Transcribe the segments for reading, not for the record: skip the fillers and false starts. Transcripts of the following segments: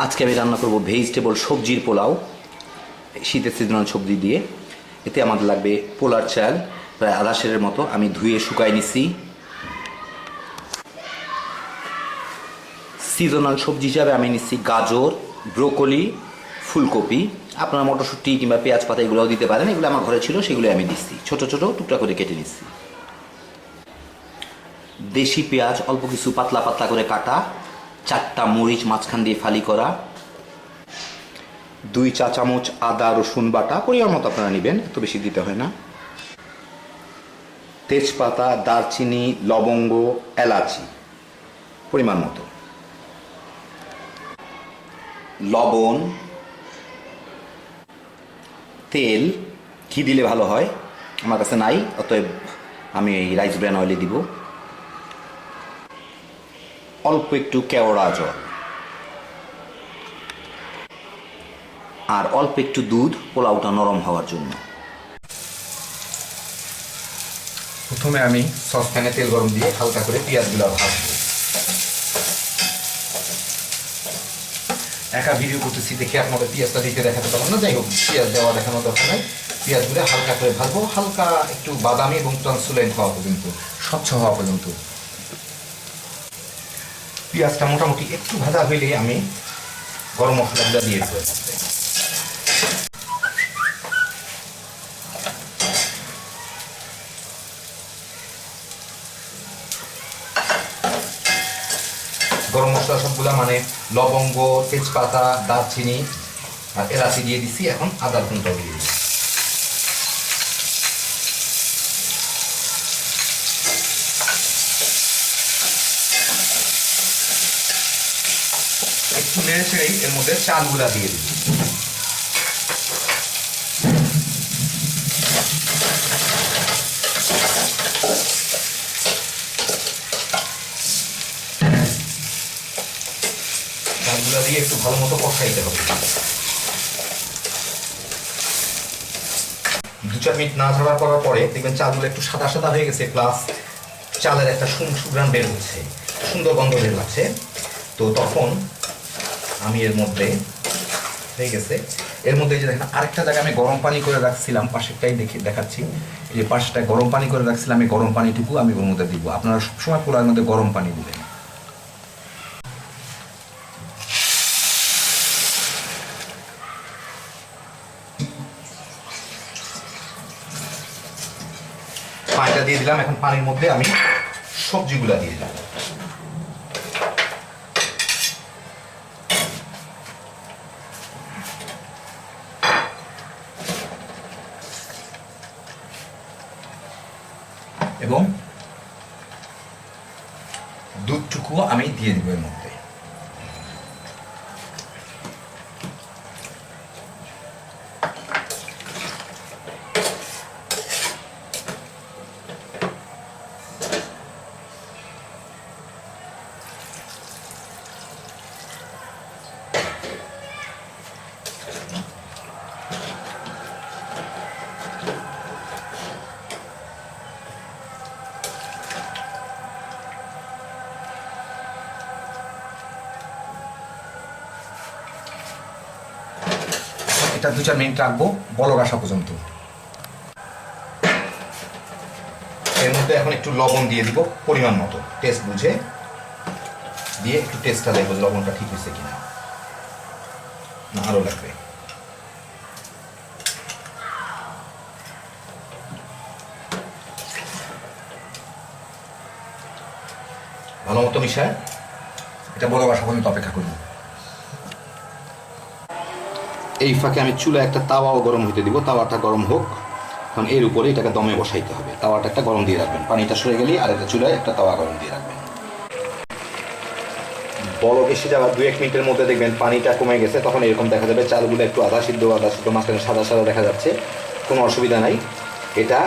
আজকে আমি রান্না করব ভেজিটেবল সবজির পোলাও, শীতের সিজনাল সবজি দিয়ে। এতে আমাদের লাগবে পোলার চাল প্রায় আধা সেরের মতো, আমি ধুয়ে শুকাই নিছি। সিজনাল সবজি হিসাবে আমি নিচ্ছি গাজর, ব্রোকলি, ফুলকপি। আপনারা মটরশুঁটি কিংবা পেঁয়াজ পাতা এগুলোও দিতে পারেন, এগুলো আমার ঘরে ছিল সেগুলো আমি দিচ্ছি। ছোট ছোট টুকরা করে কেটে নিচ্ছি। দেশি পেঁয়াজ অল্প কিছু পাতলা পাতলা করে কাটা, 4টা মরিচ মাঝখান দিয়ে ফালি করা, 2 চা চামচ আদা রসুন বাটা, পরিমাণ মতো আপনারা নেবেন, এত বেশি দিতে হয় না। তেজপাতা, দারচিনি, লবঙ্গ, এলাচি পরিমাণ মতো, লবণ, তেল, ঘি দিলে ভালো হয়, আমার কাছে নাই, অতএব আমি এই রাইস ব্র্যান অয়েলে দিব। অল্প একটু কেওড়া জল আর অল্প একটু দুধ, পোলাওটা নরম হওয়ার জন্য। প্রথমে আমি সসপ্যানে তেল গরম দিয়ে হালকা করে পেঁয়াজগুলো ভাজবো। একা ভিডিও করতেছি দেখে আপনাদের পেঁয়াজটা দিতে দেখাতে পারলাম না, যাই হোক পেঁয়াজ দেওয়া দেখানোর দরকার নাই। পেঁয়াজগুলো হালকা করে ভাজবো, হালকা একটু বাদামি এবং ট্রান্সলুসেন্ট হওয়া পর্যন্ত, স্বচ্ছ হওয়া পর্যন্ত। পেঁয়াজটা মোটামুটি একটু ভাজা হইলে আমি গরম মশলাগুলো দিয়ে দেবো। গরম মশলা সবগুলা মানে লবঙ্গ, তেজপাতা, দারচিনি আর এলাচি দিয়ে দিচ্ছি। এখন আদা রসুনটাও দিয়ে দিচ্ছি। একটু নেড়ে ছেড়েই এর মধ্যে চালগুলা দিয়ে দিচ্ছি। চালগুলা দিয়ে একটু ভালো মতো কষাইতে হবে। 2-4 মিনিট নাড়াচাড়া করার পরে দেখবেন চালগুলো একটু সাদা সাদা হয়ে গেছে, প্লাস চালের একটা সুঘ্রাণ বের হচ্ছে, সুন্দর গন্ধ বের হচ্ছে। তো তখন আমি এর মধ্যে হয়ে গেছে, এর মধ্যে যে দেখেন আরেকটা জায়গায় আমি গরম পানি করে রাখছিলাম, পাশেরটাই দেখাচ্ছি, এই যে পাশেরটায় গরম পানি করে রাখছিলাম, এই গরম পানিটুকু আমি ওর মধ্যে দিব। আপনারা সবসময় পোলাওর মধ্যে গরম পানি দিবেন। পানিটা দিয়ে দিলাম, এখন পানির মধ্যে আমি সবজিগুলা দিয়ে দিলাম। এবং দুধটুকুও আমি দিয়ে দিব এর মধ্যে। এটা 2-4 মিনিট রাখবো বলক আসা পর্যন্ত। এর মধ্যে এখন একটু লবণ দিয়ে দিব পরিমাণ মতো, টেস্ট বুঝে দিয়ে একটু টেস্টটা দেখবো লবণটা ঠিক হয়েছে কিনা, না আরো লাগবে। ভালো মতো মিশায় এটা বলক আসা পর্যন্ত অপেক্ষা করব। এই ফাঁকে আমি চুলা একটা তাওয়াও গরম হইতে দিব, তাওয়াটা গরম হোক। কারণ এর উপরে এটাকে দমে বসাইতে হবে। তাওয়াটা একটা গরম দিয়ে রাখবেন, পানিটা সরে গেলে আর একটা চুলায় একটা তাওয়া গরম দিয়ে রাখবেন। বলক এসে যাওয়ার 2-1 মিনিটের মধ্যে দেখবেন পানিটা কমে গেছে, তখন এরকম দেখা যাবে চালগুলো একটু আধা সিদ্ধ মাঝখানে সাদা সাদা দেখা যাচ্ছে, কোনো অসুবিধা নাই। এটা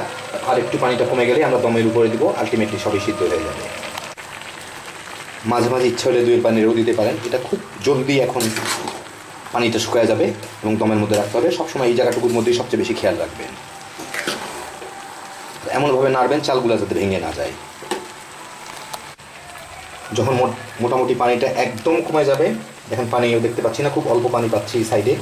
আর একটু পানিটা কমে গেলে আমরা দমের উপরে দিব, আলটিমেটলি সবই সিদ্ধ হয়ে যাবে। মাঝে মাঝে ইচ্ছা হলে 2 পানিরও দিতে পারেন, এটা খুব জলদি এখন পানিটা শুকায় যাবে এবং দমের মধ্যে রাখতে হবে। সবসময় এই জায়গাটুকুর মধ্যেই সবচেয়ে বেশি খেয়াল রাখবেন, এমনভাবে নাড়বেন চালগুলো যাতে ভেঙে না যায়। যখন মোটামুটি পানিটা একদম কমে যাবে, দেখেন পানিও দেখতে পাচ্ছি না, খুব অল্প পানি পাচ্ছি সাইডে,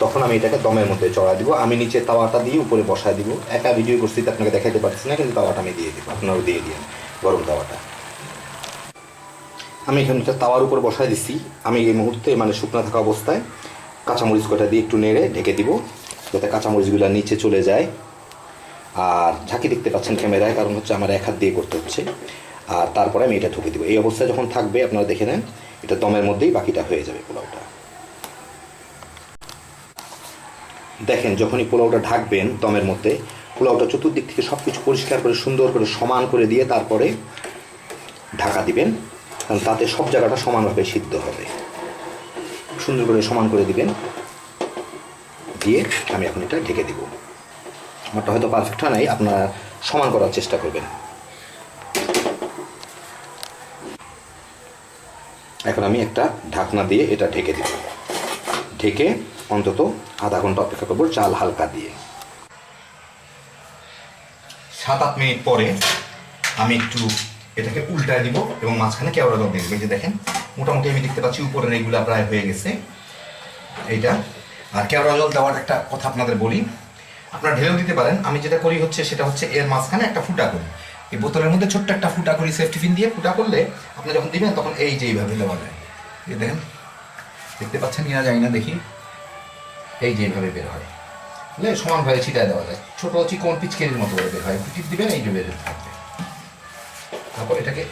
তখন আমি এটাকে দমের মধ্যে চড়া দিব। আমি নিচে তাওয়াটা দিয়ে উপরে বসায় দিব। একা ভিডিও করছি তো আপনাকে দেখাতে পারছি না, কিন্তু তাওয়াটা আমি দিয়ে দিব, আপনারাও দিয়ে দিন গরম তাওয়াটা। আমি এখানে তাওয়ার উপর বসায় দিচ্ছি। আমি এই মুহূর্তে মানে শুকনো থাকা অবস্থায় কাঁচামরিচ কটা দিয়ে একটু নেড়ে ঢেকে দিব, যাতে কাঁচামরিচগুলো নিচে চলে যায়। আর ঝাঁকি দেখতে পাচ্ছেন ক্যামেরায়, কারণ হচ্ছে আমার এক হাত দিয়ে করতে হচ্ছে। আর তারপরে আমি এটা ঢুকে দিব। এই অবস্থায় যখন থাকবে আপনারা দেখে নেন, এটা দমের মধ্যেই বাকিটা হয়ে যাবে পোলাওটা। দেখেন যখনই পোলাওটা ঢাকবেন দমের মধ্যে, পোলাওটা চতুর্দিক থেকে সব কিছু পরিষ্কার করে সুন্দর করে সমান করে দিয়ে তারপরে ঢাকা দিবেন, কারণ তাতে সব জায়গাটা সমানভাবে সিদ্ধ হবে। সুন্দর করে সমান করে দিবেন, দিয়ে আমি এখন এটা ঢেকে দিব। আমারটা হয়তো পারফেক্ট হয় নাই, আপনারা সমান করার চেষ্টা করবেন। এখন আমি একটা ঢাকনা দিয়ে এটা ঢেকে দিব। ঢেকে অন্তত আধা ঘন্টা অপেক্ষা করবো চাল হালকা দিয়ে। 7-8 মিনিট পরে আমি একটু এটাকে উল্টায় দিব এবং মাঝখানে কেওড়া জল দিয়ে দেবো। এই যে দেখেন মোটামুটি আমি দেখতে পাচ্ছি উপরের এইগুলা প্রায় হয়ে গেছে এইটা। আর কেওড়া জল দেওয়ার একটা কথা আপনাদের বলি, আপনারা ঢেলেও দিতে পারেন। আমি যেটা করি হচ্ছে সেটা হচ্ছে এর মাঝখানে একটা ফুটা করি, এই বোতলের মধ্যে ছোট্ট একটা ফুটা করি সেফটি পিন দিয়ে। ফুটা করলে আপনি যখন দিবেন তখন এই যে এইভাবে দেওয়া যায়। এই দেখেন, দেখতে পাচ্ছেন কিনা জানি না, দেখি এই যে এইভাবে বের হয়, বুঝলে সমানভাবে ছিটায় দেওয়া যায়। ছোটো চিকন পিচকেরির মতো করে বের হয়, পিচ দিবেন এই যে বের থাকবে। তারপর এটাকে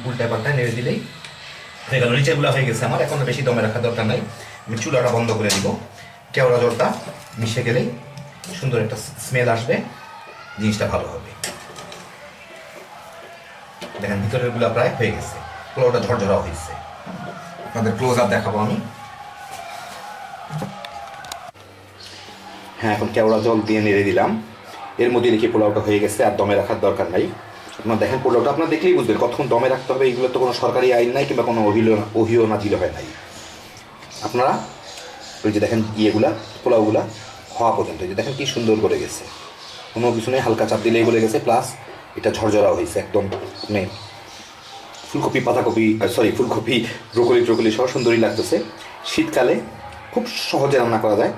উল্টা পাল্টায় নেড়ে দিলেই হয়ে গেল। নিচেগুলো হয়ে গেছে আমার, এখন বেশি দমে রাখার দরকার নাই। আমি চুলাটা বন্ধ করে দিব। কেওড়া জলটা মিশে গেলেই সুন্দর একটা স্মেল আসবে, জিনিসটা ভালো হবে। দেখেন ভিতরের গুলা প্রায় হয়ে গেছে, পোলাওটা ঝরঝরা হয়েছে। আপনাদের ক্লোজ আপ দেখাবো আমি। হ্যাঁ, এখন কেওড়া জল দিয়ে নেড়ে দিলাম। এর মধ্যে দেখি পোলাওটা হয়ে গেছে, আর দমে রাখার দরকার নাই। আপনার দেখেন পোলাওটা আপনার দেখলেই বুঝবেন কতক্ষণ দমে রাখতে হবে। এইগুলো তো কোনো সরকারি আইন নাই কিংবা কোনো ওহিও নাজিল হয় নাই। আপনারা ওই যে দেখেন ইয়েগুলা পোলাওগুলা হওয়া পর্যন্ত যে দেখেন কি সুন্দর করে গেছে, কোনো কিছু নেই, হালকা চাপ দিলেই বলে গেছে। প্লাস এটা ঝরঝরা হয়েছে একদম, মানে ফুলকপি পাতাকপি ফুলকপি ব্রোকলি সহ সুন্দরই লাগতেছে। শীতকালে খুব সহজে রান্না করা যায়।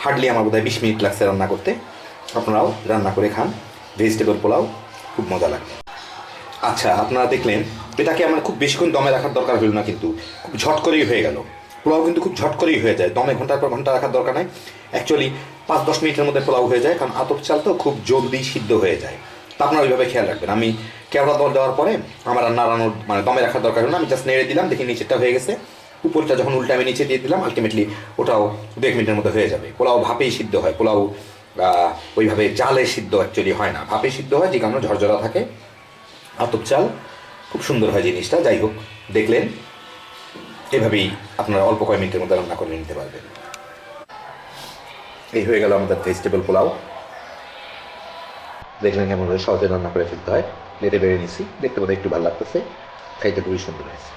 হার্ডলি আমার বোধহয় 20 মিনিট লাগছে রান্না করতে। আপনারাও রান্না করে খান ভেজিটেবল পোলাও, খুব মজা লাগবে। আচ্ছা, আপনারা দেখলেন এটাকে আমার খুব বেশিক্ষণ দমে রাখার দরকার হলো না, কিন্তু খুব ঝট করেই হয়ে গেল। পোলাও কিন্তু খুব ঝট করেই হয়ে যায়, দমে ঘন্টার পর ঘন্টা রাখার দরকার নাই। অ্যাকচুয়ালি 5-10 মিনিটের মধ্যে পোলাও হয়ে যায়, কারণ আতপ চাল তো খুব জলদি সিদ্ধ হয়ে যায়। তা আপনারা ওইভাবে খেয়াল রাখবেন। আমি কেওড়া জল দেওয়ার পরে আমার নাড়ানোর মানে দমে রাখার দরকার হলো না, আমি জাস্ট নেড়ে দিলাম, দেখি নিচেরটা হয়ে গেছে। উপরটা যখন উল্টে আমি নিচে দিয়ে দিলাম, আলটিমেটলি ওটাও 2-1 মিনিটের মধ্যে হয়ে যাবে। পোলাও ভাপেই সিদ্ধ হয়, পোলাও ওইভাবে জালে সিদ্ধ অ্যাকচুয়ালি হয় না, ভাপে সিদ্ধ হয়, যে কারণে ঝরঝরা থাকে। আতপ চাল খুব সুন্দর হয় জিনিসটা। যাই হোক, দেখলেন এভাবেই আপনারা অল্প কয়েক মিনিটের মধ্যে রান্না করে নিতে পারবেন। এই হয়ে গেল আমাদের ভেজিটেবল পোলাও। দেখলেন কেমন সহজে রান্না করে ফেলতে হয়। নেড়ে বেড়ে নিছি, দেখতে বোধহয় একটু ভালো লাগতেছে, খাইতে খুবই সুন্দর হয়েছে।